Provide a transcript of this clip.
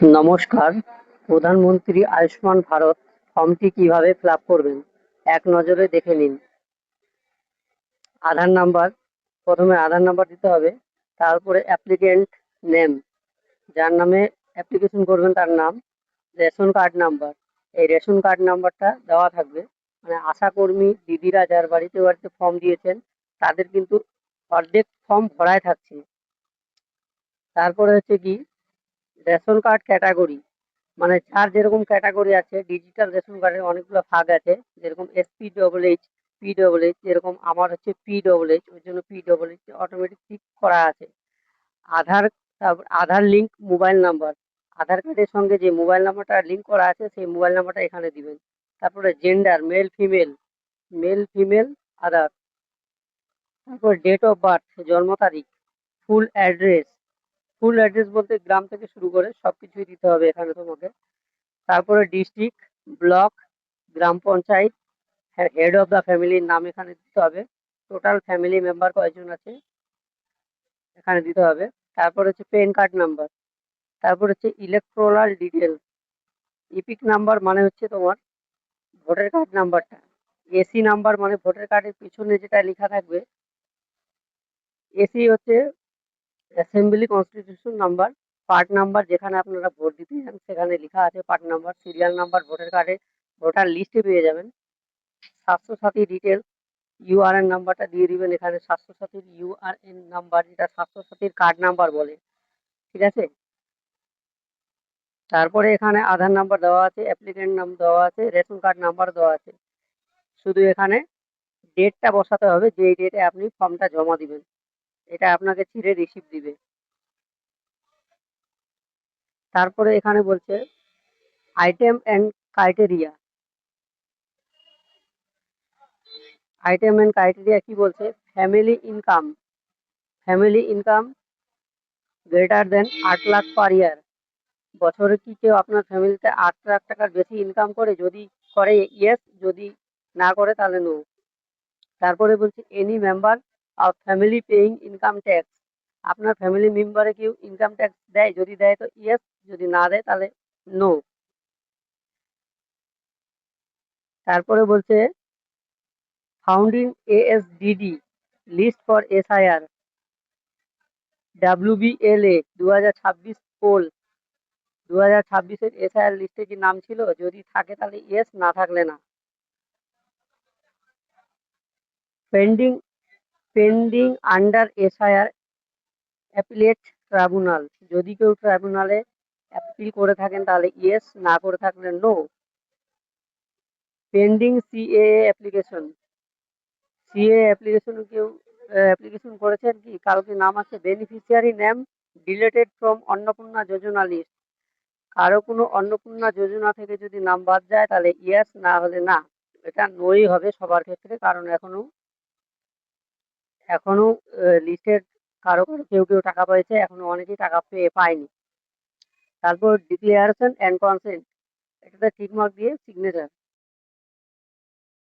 নমস্কার, প্রধানমন্ত্রী আয়ুষ্মান ভারত ফর্মটি কিভাবে ফিল আপ করবেন এক নজরে দেখে নিন। আধার নাম্বার, প্রথমে আধার নাম্বার দিতে হবে। তারপরে অ্যাপ্লিকেন্ট নেম, যার নামে অ্যাপ্লিকেশন করবেন তার নাম। রেশন কার্ড নাম্বার, এই রেশন কার্ড নাম্বারটা দেওয়া থাকবে। মানে আশাকর্মী দিদিরা যার বাড়িতে বাড়িতে ফর্ম দিয়েছেন তাদের কিন্তু অর্ধেক ফর্ম ভরায় থাকছে। তারপরে হচ্ছে কি রেশন কার্ড ক্যাটাগরি, মানে যার যেরকম ক্যাটাগরি আছে। ডিজিটাল রেশন কার্ডের অনেকগুলো ভাগ আছে, যেরকম SPEECH, PEECH, যেরকম আমার হচ্ছে PEECH, ওই জন্য PEECH অটোমেটিক টিক করা আছে। আধার, তারপর আধার লিঙ্ক মোবাইল নাম্বার, আধার কার্ডের সঙ্গে যে মোবাইল নাম্বারটা লিঙ্ক করা আছে সেই মোবাইল নাম্বারটা এখানে দিবেন। তারপরে জেন্ডার, মেল ফিমেল আধার। তারপর ডেট অফ বার্থ, জন্ম তারিখ। ফুল অ্যাড্রেস, ফুল অ্যাড্রেস বলতে গ্রাম থেকে শুরু করে সবকিছুই দিতে হবে এখানে তোমাকে। তারপরে district, block, gram panchayat, head of the ফ্যামিলির নাম এখানে দিতে হবে। টোটাল ফ্যামিলি মেম্বার কয়জন আছে এখানে দিতে হবে। তারপর হচ্ছে পেন কার্ড নাম্বার। তারপর হচ্ছে ইলেকট্রাল ডিটেলস। ইপিক নাম্বার মানে হচ্ছে তোমার ভোটার কার্ড নাম্বারটা। এসি নাম্বার মানে ভোটার কার্ডের পিছনে যেটা লেখা থাকবে। এসি হচ্ছে assembly constitution number. Part number, যেখানে আপনারা ভোট দিতে যান সেখানে লেখা আছে part number. Serial number voter কার্ডে ভোটার লিস্টে পেয়ে যাবেন। স্বাস্থ্যসাথী ডিটেলস, ইউআরএন নাম্বারটা দিয়ে দিবেন এখানে। স্বাস্থ্যসাথীর ইউআরএন নাম্বার, যেটা স্বাস্থ্যসাথীর কার্ড নাম্বার বলে, ঠিক আছে। তারপরে এখানে আধার নাম্বার দেওয়া আছে, অ্যাপ্লিকেন্ট নাম দেওয়া আছে, রেশন কার্ড নাম্বার দেওয়া আছে। শুধু এখানে ডেটটা বসাতে হবে, যেই ডেটে আপনি ফর্মটা জমা দিবেন। এটা আপনাকে চিঠি রিসিভ দিবে। তারপরে এখানে বলছে item and criteria. Item and criteria কি বলছে? Family income greater than 8 lakh per year. বছরে কি কেউ আপনার ফ্যামিলিতে 8 লাখ টাকার বেশি ইনকাম করে? যদি করে ইয়েস, যদি না করে তাহলে নো। তারপরে বলছি any member of family paying income tax. আপনার ফ্যামিলি মেম্বারে কেউ ইনকাম ট্যাক্স দেয়? যদি দেয় তো ইয়েস, যদি না দেয় তাহলে নো। তারপরে বলছে founding ASDD list for SIR WBLA 2026 poll. 2026-এর SIR লিস্টে কি নাম ছিল? যদি থাকে তাহলে ইয়েস, না থাকলে না। Pending pending under SIR appellate tribunal. যদি কেউ ট্রাইব্যুনালে অ্যাপিল করে থাকেন তাহলে ইয়েস, না করে থাকলে নো। পেন্ডিং সিএএ অ্যাপ্লিকেশন কেউ অ্যাপ্লিকেশন করেছেন কি? কারো কি নাম আছে? Beneficiary name deleted from Annapurna Yojana list. কারো কোনো অন্নপূর্ণা যোজনা থেকে যদি নাম বাদ যায় তাহলে ইয়েস, না হলে না। এটা নোই হবে সবার ক্ষেত্রে, কারণ এখনো লিস্টের কারো কেউ টাকা পেয়েছে, এখনো অনেকেই টাকা পায়নি। তারপর ডিক্লারেশন অ্যান্ড কনসেন্ট, এটাতে টিক মার্ক দিয়ে সিগনেচার।